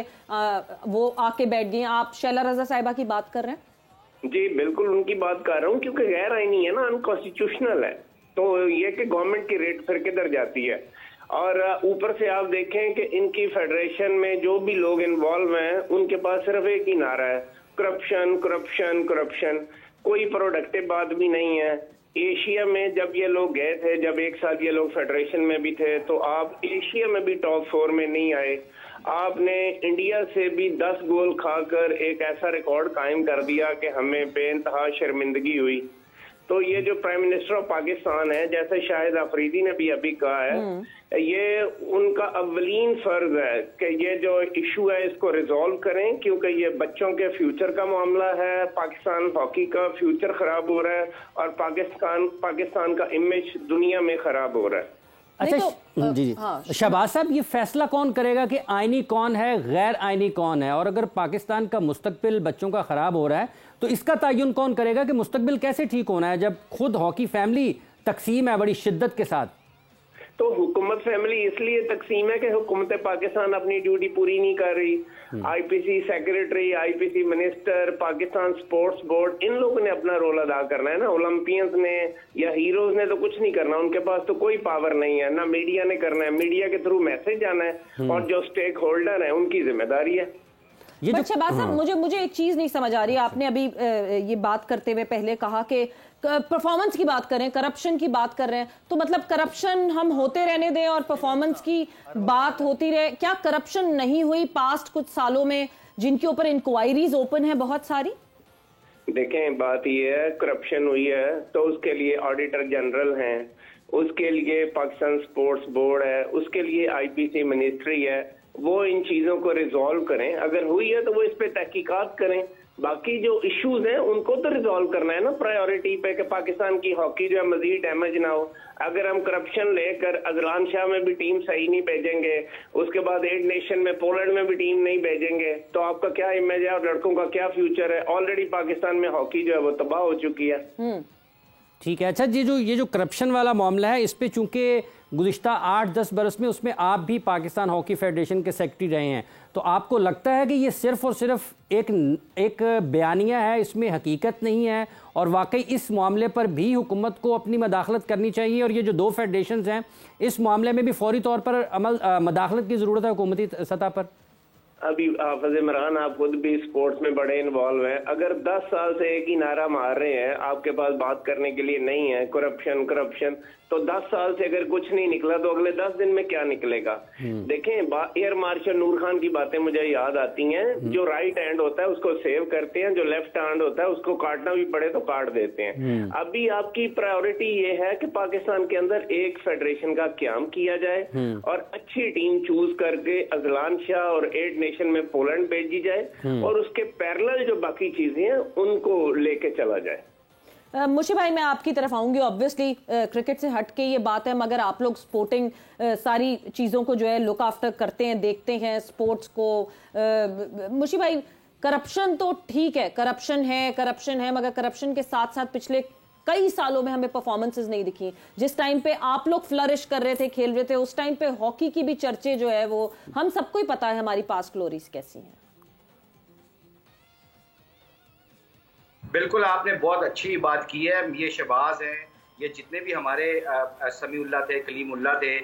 वो आके बैठ गई। आप शैला रजा साहिबा की बात कर रहे हैं? जी बिल्कुल उनकी बात कर रहा हूँ, क्योंकि गैर आईनी है ना, अनकॉन्स्टिट्यूशनल है। तो ये कि गवर्नमेंट की रेट फिर किधर जाती है। और ऊपर से आप देखें कि इनकी फेडरेशन में जो भी लोग इन्वॉल्व हैं, उनके पास सिर्फ एक ही नारा है, करप्शन करप्शन करप्शन। कोई प्रोडक्टिव बात भी नहीं है। एशिया में जब ये लोग गए थे, जब एक साल ये लोग फेडरेशन में भी थे, तो आप एशिया में भी टॉप 4 में नहीं आए। आपने इंडिया से भी 10 गोल खाकर एक ऐसा रिकॉर्ड कायम कर दिया कि हमें बेइंतहा शर्मिंदगी हुई। तो ये जो प्राइम मिनिस्टर ऑफ पाकिस्तान है, जैसे शाहिद अफरीदी ने भी अभी कहा है, ये उनका अव्वलीन फर्ज है कि ये जो इशू है इसको रिजॉल्व करें, क्योंकि ये बच्चों के फ्यूचर का मामला है। पाकिस्तान हॉकी का फ्यूचर खराब हो रहा है और पाकिस्तान का इमेज दुनिया में खराब हो रहा है। अच्छा तो, जी शहबाज साहब, ये फैसला कौन करेगा कि आईनी कौन है, गैर आईनी कौन है? और अगर पाकिस्तान का मुस्तकबिल बच्चों का खराब हो रहा है तो इसका तयन कौन करेगा कि मुस्तकबिल कैसे ठीक होना है, जब खुद हॉकी फैमिली तकसीम है बड़ी शिद्दत के साथ? तो हुकूमत फैमिली इसलिए तकसीम है कि हुकूमत पाकिस्तान अपनी ड्यूटी पूरी नहीं कर रही। IPC secretary, IPC minister, Pakistan sports board, इन लोगों ने अपना रोल अदा करना है ना। ओलंपियंस ने या हीरोज ने तो कुछ नहीं करना, उनके पास तो कोई पावर नहीं है ना। मीडिया ने करना है, मीडिया के थ्रू मैसेज जाना है, और जो स्टेक होल्डर है उनकी जिम्मेदारी है। शहबाज साहब, मुझे एक चीज नहीं समझ आ रही। आपने अभी ये बात करते हुए पहले कहा कि परफॉर्मेंस की बात करें, करप्शन की बात कर रहे हैं, तो मतलब करप्शन हम होते रहने दें और परफॉर्मेंस की बात होती रहे? क्या करप्शन नहीं हुई पास्ट कुछ सालों में, जिनके ऊपर इंक्वायरीज ओपन है बहुत सारी? देखें, बात ये है, करप्शन हुई है तो उसके लिए ऑडिटर जनरल हैं, उसके लिए पाकिस्तान स्पोर्ट्स बोर्ड है, उसके लिए आईपीसी मिनिस्ट्री है, वो इन चीजों को रिजॉल्व करें। अगर हुई है तो वो इस पे तहकीकात करें। बाकी जो इश्यूज हैं उनको तो रिजॉल्व करना है ना प्रायोरिटी पे, कि पाकिस्तान की हॉकी जो है मजीद डैमेज ना हो। अगर हम करप्शन लेकर अजलान शाह में भी टीम सही नहीं भेजेंगे, उसके बाद 8 नेशन में पोलैंड में भी टीम नहीं भेजेंगे, तो आपका क्या इमेज है और लड़कों का क्या फ्यूचर है? ऑलरेडी पाकिस्तान में हॉकी जो है वो तबाह हो चुकी है। ठीक है। अच्छा, ये जो करप्शन वाला मामला है, इस पे चूंकि गुज़िश्ता 8-10 बरस में उसमें आप भी पाकिस्तान हॉकी फेडरेशन के सेक्रेटरी रहे हैं, तो आपको लगता है कि ये सिर्फ और सिर्फ एक बयानिया है, इसमें हकीकत नहीं है, और वाकई इस मामले पर भी हुकूमत को अपनी मदाखलत करनी चाहिए, और ये जो 2 फेडरेशंस हैं इस मामले में भी फौरी तौर पर मदाखलत की ज़रूरत है हुकूमती सतह पर? अभी हाफिज इमरान, आप खुद भी स्पोर्ट्स में बड़े इन्वॉल्व हैं। अगर 10 साल से एक ही नारा मार रहे हैं, आपके पास बात करने के लिए नहीं है करप्शन करप्शन, तो 10 साल से अगर कुछ नहीं निकला तो अगले 10 दिन में क्या निकलेगा? देखें, एयर मार्शल नूर खान की बातें मुझे याद आती हैं। जो राइट हैंड होता है उसको सेव करते हैं, जो लेफ्ट हैंड होता है उसको काटना भी पड़े तो काट देते हैं। अभी आपकी प्रायोरिटी ये है कि पाकिस्तान के अंदर एक फेडरेशन का क्याम किया जाए और अच्छी टीम चूज करके अजलान शाह और 8 नेशन में पोलैंड भेजी जाए, और उसके पैरेलल जो बाकी चीजें हैं उनको लेके चला जाए। मुशी भाई, मैं आपकी तरफ आऊंगी। ऑब्वियसली क्रिकेट से हट के ये बात है, मगर आप लोग स्पोर्टिंग सारी चीज़ों को जो है लुक आफ्टर करते हैं, देखते हैं स्पोर्ट्स को। मुशी भाई, करप्शन तो ठीक है, करप्शन है, मगर करप्शन के साथ साथ पिछले कई सालों में हमें परफॉर्मेंसेस नहीं दिखी। जिस टाइम पे आप लोग फ्लरिश कर रहे थे, खेल रहे थे, उस टाइम पे हॉकी की भी चर्चे जो है वो हम सबको ही पता है, हमारी पास्ट ग्लोरीज कैसी हैं। बिल्कुल, आपने बहुत अच्छी बात की है। ये शहबाज हैं, ये जितने भी हमारे समीउल्लाह थे, कलीमुल्लाह थे,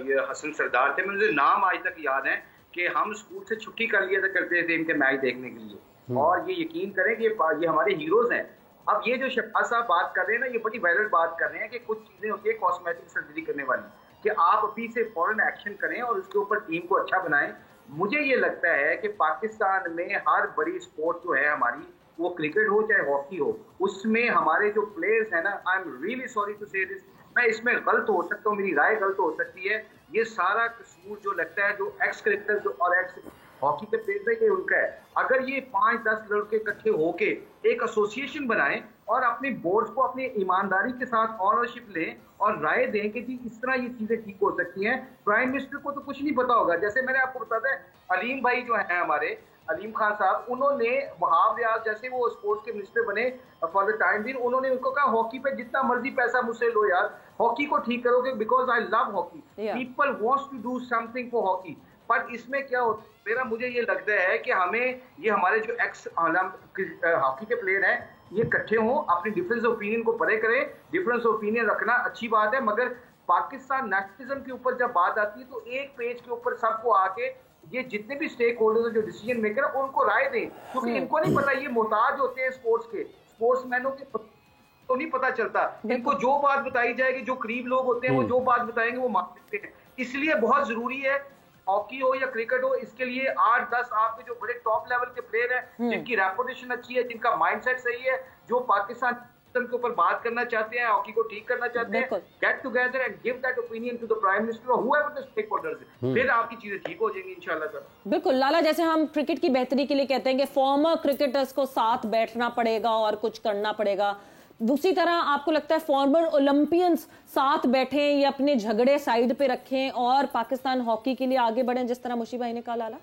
ये हसन सरदार थे, मुझे नाम आज तक याद है कि हम स्कूल से छुट्टी कर लिया करते थे इनके मैच देखने के लिए। और ये यकीन करें कि ये हमारे हीरोज हैं। अब ये जो शहबाज साहब बात कर रहे हैं ना, ये बड़ी वायरल बात कर रहे हैं कि कुछ चीजें होती है कॉस्मेटिक सर्जरी करने वाली, कि आप अभी से फौरन एक्शन करें और उसके ऊपर टीम को अच्छा बनाएं। मुझे ये लगता है कि पाकिस्तान में हर बड़ी स्पोर्ट जो है हमारी, वो क्रिकेट हो चाहे हॉकी हो, उसमें हमारे जो प्लेयर्स हैं ना, I am really sorry to say this, मैं इसमें गलत हो सकता हूँ, मेरी राय गलत हो सकती है, ये सारा कसूर जो लगता है जो एक्स क्रिकेटर्स और एक्स हॉकी के प्लेयर है उनका है। अगर ये 5-10 लड़के इकट्ठे होके एक एसोसिएशन बनाएं और अपने बोर्ड्स को अपनी ईमानदारी के साथ ऑनरशिप लें और राय दें कि जी इस तरह ये चीजें ठीक हो सकती हैं। प्राइम मिनिस्टर को तो कुछ नहीं पता होगा। जैसे मैंने आपको बताया, अलीम भाई जो है हमारे, अलीम खान साहब, उन्होंने वहाब रियाज जैसे वो स्पोर्ट्स के मिनिस्टर बने फॉर द टाइम बीइंग, उन्होंने उनको कहा हॉकी पे जितना मर्जी पैसा मुझसे लो यार, हॉकी को ठीक करोगे, because I love hockey, people wants to do something for hockey. पर इसमें क्या होता है, मुझे ये लगता है कि हमें ये हमारे जो एक्स हॉकी के प्लेयर हैं ये इकट्ठे हों, अपनी डिफरेंस ओपिनियन को परे करें। डिफरेंस ओपिनियन रखना अच्छी बात है, मगर पाकिस्तान नेशनलिज्म के ऊपर जब बात आती है तो एक पेज के ऊपर सबको आके ये जितने भी स्टेक होल्डर्स जो डिसीजन मेकर है उनको राय दें, क्योंकि इनको नहीं पता, ये मोहताज होते हैं स्पोर्ट्स के, स्पोर्ट्समैनों के तो नहीं पता चलता। इनको जो बात बताई जाएगी, जो करीब लोग होते हैं वो जो बात बताएंगे वो मान सकते हैं। इसलिए बहुत जरूरी है, हॉकी हो या क्रिकेट हो, इसके लिए 8-10 आपके जो बड़े टॉप लेवल के प्लेयर हैं, जिनकी रेपुटेशन अच्छी है, जिनका माइंडसेट सही है, जो पाकिस्तान के ऊपर बात करना चाहते हैं, हॉकी को ठीक करना चाहते हैं, get together and give that opinion to the prime minister और हूएवर द स्टेक होल्डर्स, फिर आपकी चीजें ठीक हो जाएंगी इंशाल्लाह सर। बिल्कुल लाला, जैसे हम क्रिकेट की बेहतरी के लिए कहते हैं कि फॉर्मर क्रिकेटर्स को साथ बैठना पड़ेगा और कुछ करना पड़ेगा, दूसरी तरह आपको लगता है फॉर्मर ओलंपियंस साथ बैठें या अपने झगड़े साइड पे रखें और पाकिस्तान हॉकी के लिए आगे बढ़ें, जिस तरह मुशी भाई ने कहा लाला?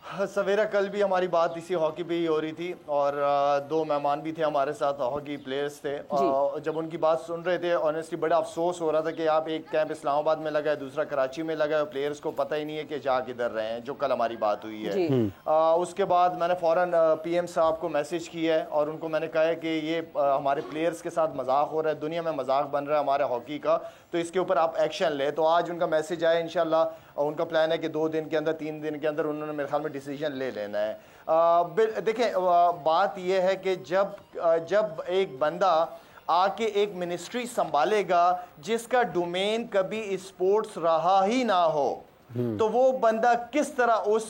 सवेरा कल भी हमारी बात इसी हॉकी पे ही हो रही थी और दो मेहमान भी थे हमारे साथ, हॉकी प्लेयर्स थे। जब उनकी बात सुन रहे थे ऑनेस्टली बड़ा अफसोस हो रहा था कि आप एक कैंप इस्लामाबाद में लगा है, दूसरा कराची में लगा है, प्लेयर्स को पता ही नहीं है कि जा किधर रहे हैं, जो कल हमारी बात हुई है। उसके बाद मैंने फ़ौरन PM साहब को मैसेज किया है और उनको मैंने कहा है कि ये हमारे प्लेयर्स के साथ मजाक हो रहा है, दुनिया में मजाक बन रहा है हमारे हॉकी का, तो इसके ऊपर आप एक्शन ले। तो आज उनका मैसेज आया, इंशाल्लाह उनका प्लान है कि 2 दिन के अंदर 3 दिन के अंदर उन्होंने मेरे ख्याल में डिसीजन ले लेना है। देखें बात यह है कि जब एक बंदा आके एक मिनिस्ट्री संभालेगा जिसका डोमेन कभी स्पोर्ट्स रहा ही ना हो, तो वो बंदा किस तरह उस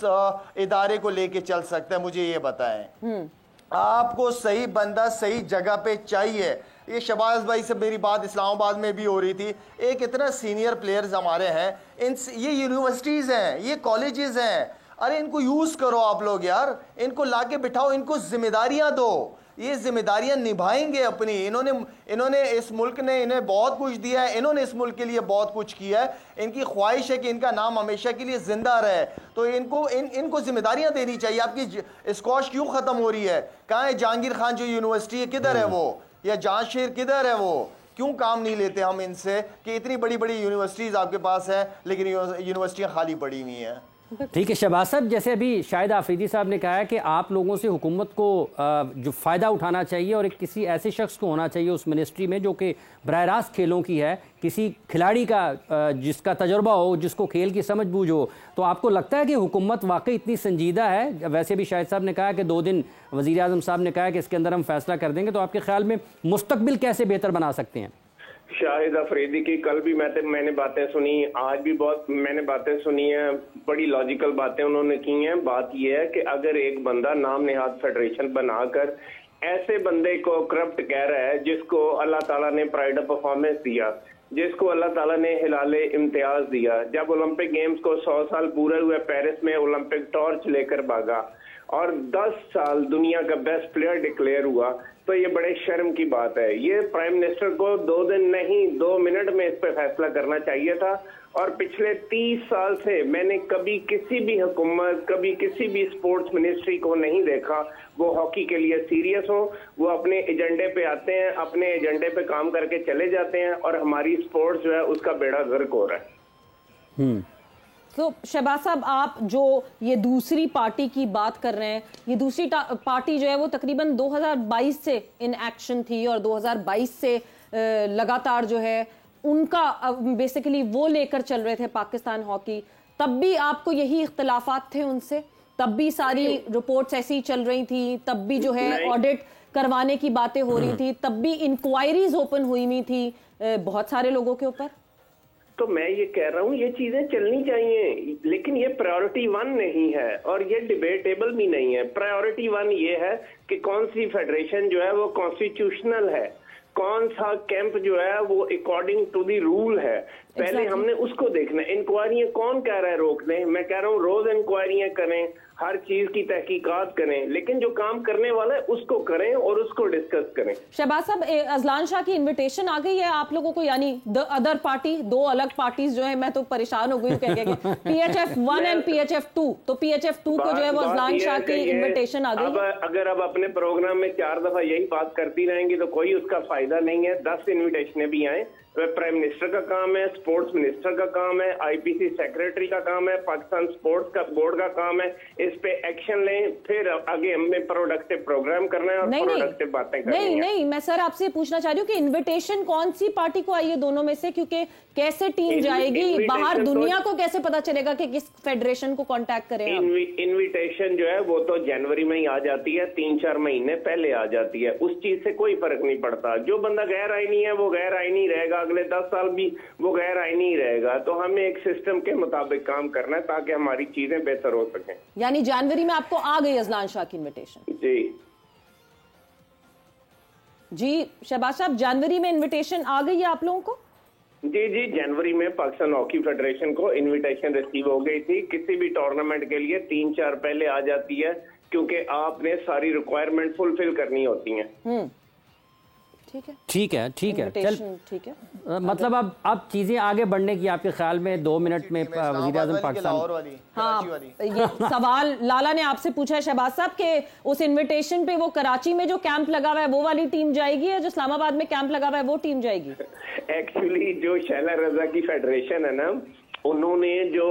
इदारे को लेके चल सकता है, मुझे ये बताएं। आपको सही बंदा सही जगह पे चाहिए। ये शबाज भाई से मेरी बात इस्लामाबाद में भी हो रही थी, एक इतना सीनियर प्लेयर्स हमारे हैं, ये यूनिवर्सिटीज़ हैं, ये कॉलेजेस हैं, अरे इनको यूज़ करो आप लोग यार, इनको लाके बिठाओ, इनको जिम्मेदारियां दो, ये जिम्मेदारियां निभाएंगे अपनी। इन्होंने इस मुल्क ने इन्हें बहुत कुछ दिया है, इन्होंने इस मुल्क के लिए बहुत कुछ किया है, इनकी ख्वाहिश है कि इनका नाम हमेशा के लिए जिंदा रहे, तो इनको जिम्मेदारियां देनी चाहिए। आपकी स्कॉश क्यों ख़त्म हो रही है? कहाँ है जहांगीर खान जो यूनिवर्सिटी है, किधर है वो? या जहांगीर किधर है वो? क्यों काम नहीं लेते हम इनसे कि इतनी बड़ी बड़ी यूनिवर्सिटीज़ आपके पास है लेकिन यूनिवर्सिटियाँ खाली पड़ी हुई हैं। ठीक है शहबाज साहब, जैसे अभी शाहिद आफरीदी साहब ने कहा है कि आप लोगों से हुकूमत को जो फ़ायदा उठाना चाहिए और एक किसी ऐसे शख्स को होना चाहिए उस मिनिस्ट्री में जो कि बराह रास्त खेलों की है, किसी खिलाड़ी का जिसका तजुर्बा हो, जिसको खेल की समझ बूझ हो, तो आपको लगता है कि हुकूमत वाकई इतनी संजीदा है? वैसे भी शाहिद साहब ने कहा कि 2 दिन वज़ीर आज़म साहब ने कहा कि इसके अंदर हम फैसला कर देंगे, तो आपके ख्याल में मुस्तकबिल कैसे बेहतर बना सकते हैं? शाहिद अफरीदी की कल भी मैंने बातें सुनी, आज भी बहुत मैंने बातें सुनी हैं, बड़ी लॉजिकल बातें उन्होंने की हैं। बात यह है कि अगर एक बंदा नाम नेहाद फेडरेशन बनाकर ऐसे बंदे को करप्ट कह रहा है जिसको अल्लाह ताला ने प्राइड ऑफ परफॉर्मेंस दिया, जिसको अल्लाह ताला ने हिलाले इम्तियाज दिया, जब ओलंपिक गेम्स को 100 साल पूरे हुए, पेरिस में ओलंपिक टॉर्च लेकर भागा और 10 साल दुनिया का बेस्ट प्लेयर डिक्लेयर हुआ, तो ये बड़े शर्म की बात है। ये प्राइम मिनिस्टर को 2 दिन नहीं 2 मिनट में इस पे फैसला करना चाहिए था। और पिछले 30 साल से मैंने कभी किसी भी हुकूमत, कभी किसी भी स्पोर्ट्स मिनिस्ट्री को नहीं देखा वो हॉकी के लिए सीरियस हो। वो अपने एजेंडे पे आते हैं, अपने एजेंडे पे काम करके चले जाते हैं और हमारी स्पोर्ट्स जो है उसका बेड़ा गर्क हो रहा है। तो शहबाज साहब, आप जो ये दूसरी पार्टी की बात कर रहे हैं, ये दूसरी पार्टी जो है वो तकरीबन 2022 से इन एक्शन थी और 2022 से लगातार जो है उनका बेसिकली वो लेकर चल रहे थे पाकिस्तान हॉकी। तब भी आपको यही इख्तिलाफात थे उनसे? तब भी सारी रिपोर्ट्स ऐसी चल रही थी? तब भी जो है ऑडिट करवाने की बातें हो रही थी? तब भी इंक्वायरीज ओपन हुई हुई थी बहुत सारे लोगों के ऊपर? तो मैं ये कह रहा हूँ ये चीजें चलनी चाहिए, लेकिन ये प्रायोरिटी 1 नहीं है और ये डिबेटेबल भी नहीं है। प्रायोरिटी 1 ये है कि कौन सी फेडरेशन जो है वो कॉन्स्टिट्यूशनल है, कौन सा कैंप जो है वो अकॉर्डिंग टू दी रूल है। पहले हमने उसको देखना है। इंक्वायरियां कौन कह रहा है रोकने? मैं कह रहा हूँ रोज इंक्वायरियां करें, हर चीज की तहकीकात करें, लेकिन जो काम करने वाला है उसको करें और उसको डिस्कस करें। शहबाज साहब, अजलान शाह की इनविटेशन आ गई है आप लोगों को, यानी द अदर पार्टी, 2 अलग पार्टीज जो है, मैं तो परेशान हो गई हूँ कह के PHF 1 एंड PHF 2, तो PHF 2 को जो है वो अजलान शाह की इन्विटेशन आ गई। अगर अब अपने प्रोग्राम में 4 दफा यही बात करती रहेंगी तो कोई उसका फायदा नहीं है। 10 इन्विटेशनें भी आए, प्राइम मिनिस्टर का काम है, स्पोर्ट्स मिनिस्टर का काम है, IPC सेक्रेटरी का काम है, पाकिस्तान स्पोर्ट्स का बोर्ड का काम है। इस पे एक्शन लें, फिर आगे हमें प्रोडक्टिव प्रोग्राम करना है और प्रोडक्टिव बातें करनी है। नहीं, मैं सर आपसे पूछना चाह रही हूँ कि इन्विटेशन कौन सी पार्टी को आई है दोनों में से? क्योंकि कैसे टीम जाएगी बाहर, दुनिया को कैसे पता चलेगा कि किस फेडरेशन को कांटेक्ट करें? इन्विटेशन जो है वो तो जनवरी में ही आ जाती है, 3-4 महीने पहले आ जाती है। उस चीज से कोई फर्क नहीं पड़ता। जो बंदा गैर आईनी है वो गैर आईनी रहेगा, अगले 10 साल भी वो गैर आईनी ही रहेगा। तो हमें एक सिस्टम के मुताबिक काम करना है ताकि हमारी चीजें बेहतर हो सकें। यानी जनवरी में आपको आ गई अजलान शाह की इन्विटेशन? जी शहबाज साहब, जनवरी में इन्विटेशन आ गई है आप लोगों को? जी, जनवरी में पाकिस्तान हॉकी फेडरेशन को इन्विटेशन रिसीव हो गई थी। किसी भी टूर्नामेंट के लिए 3-4 पहले आ जाती है, क्योंकि आपने सारी रिक्वायरमेंट फुलफिल करनी होती हैं। ठीक है चल, ठीक है। मतलब अब चीजें आगे बढ़ने की आपके ख्याल में 2 मिनट में वज़ीर-ए-आज़म पाकिस्तान। हाँ, ये सवाल लाला ने आपसे पूछा है शहबाज साहब के उस इनविटेशन पे वो कराची में जो कैंप लगा हुआ है वो वाली टीम जाएगी या जो इस्लामाबाद में कैंप लगा हुआ है वो टीम जाएगी? एक्चुअली जो शैला रजा की फेडरेशन है ना, उन्होंने जो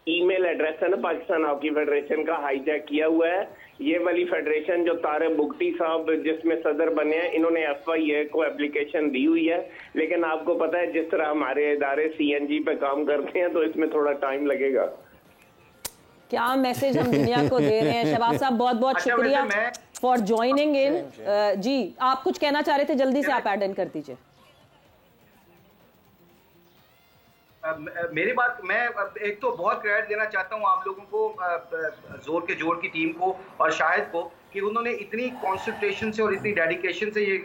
ईमेल एड्रेस है ना पाकिस्तान हॉकी फेडरेशन का हाईजैक किया हुआ है। ये वाली फेडरेशन जो तारिक बुगटी साहब जिसमें सदर बने हैं, इन्होंने FIA को एप्लीकेशन दी हुई है, लेकिन आपको पता है जिस तरह हमारे इदारे CNG पे काम करते हैं तो इसमें थोड़ा टाइम लगेगा। क्या मैसेज हम दुनिया को दे रहे हैं। शहबाज साहब बहुत बहुत शुक्रिया फॉर ज्वाइनिंग इन। जी आप कुछ कहना चाह रहे थे, जल्दी से आप ऐड इन कर दीजिए। मेरी बात, मैं एक तो बहुत क्रेडिट देना चाहता हूं आप लोगों को, जोर के जोड़ की टीम को और शाहिद को, कि उन्होंने इतनी कॉन्सेंट्रेशन से और इतनी डेडिकेशन से ये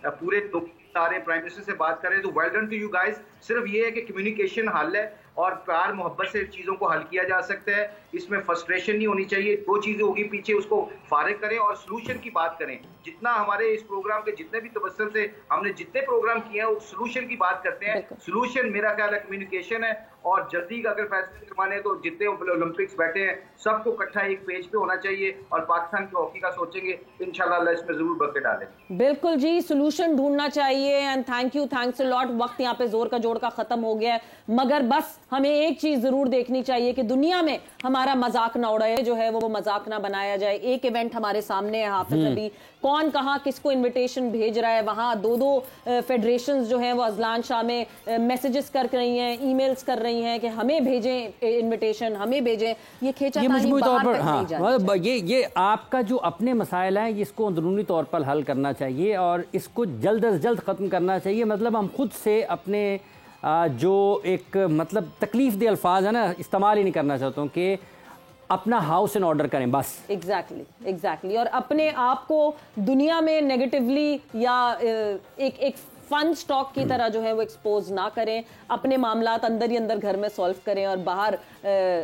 पूरे सारे प्राइम मिनिस्टर से बात करें, तो well done to you guys. सिर्फ ये है कि कम्युनिकेशन हल है और प्यार मोहब्बत से चीज़ों को हल किया जा सकता है, इसमें फ्रस्ट्रेशन नहीं होनी चाहिए। 2 चीज़ें होगी पीछे, उसको फारिग करें और सोल्यूशन की बात करें। जितना हमारे इस प्रोग्राम के जितने भी तवज्जुह से हमने जितने प्रोग्राम किए हैं वो सोल्यूशन की बात करते हैं। सोल्यूशन मेरा ख्याल है कम्युनिकेशन है, और जल्दी का अगर फैसले करवाने तो जितने ओलंपिक्स बैठे हैं सबको इकट्ठा एक पेज पे होना चाहिए और पाकिस्तान की हॉकी का सोचेंगे, इंशाल्लाह अल्लाह इसमें जरूर बरकत डालें। बिल्कुल जी, सोल्यूशन ढूंढना चाहिए। And thanks a lot. वक्त यहाँ पे जोर का जोड़ का खत्म हो गया है, मगर बस हमें एक चीज जरूर देखनी चाहिए कि दुनिया में हमारा मजाक ना उड़ाए, जो है वो मजाक ना बनाया जाए। एक इवेंट हमारे सामने है, हाफिज अली कौन कहाँ किसको इन्विटेशन भेज रहा है, वहाँ 2 फेडरेशंस जो हैं वो अजलान शाह में मैसेजेस कर रही हैं, ईमेल्स कर रही हैं कि हमें भेजें इन्विटेशन, हमें भेजें। ये खींचातानी मजमूई तौर पर, हाँ, मतलब ये आपका जो अपने मसाइल हैं इसको अंदरूनी तौर पर हल करना चाहिए और इसको जल्द अज जल्द ख़त्म करना चाहिए। मतलब हम खुद से अपने जो एक मतलब तकलीफ दे अल्फाज है ना, इस्तेमाल ही नहीं करना चाहता हूँ कि अपना हाउस इन ऑर्डर करें बस। एग्जैक्टली और अपने आप को दुनिया में नेगेटिवली या एक फन स्टॉक की तरह जो है वो एक्सपोज ना करें। अपने मामलात अंदर ही अंदर घर में सॉल्व करें और बाहर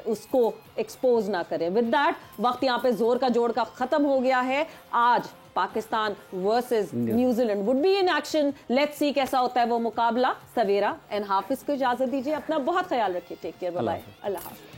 उसको एक्सपोज ना करें। विद दैट वक्त यहाँ पे जोर का जोड़ का खत्म हो गया है। आज Pakistan versus New Zealand would be in action. Let's see कैसा होता है वो मुकाबला। सवेरा एंड हाफिज को इजाजत दीजिए, अपना बहुत ख्याल रखिए। टेक केयर, बाय बाय, अल्लाह हाफिज।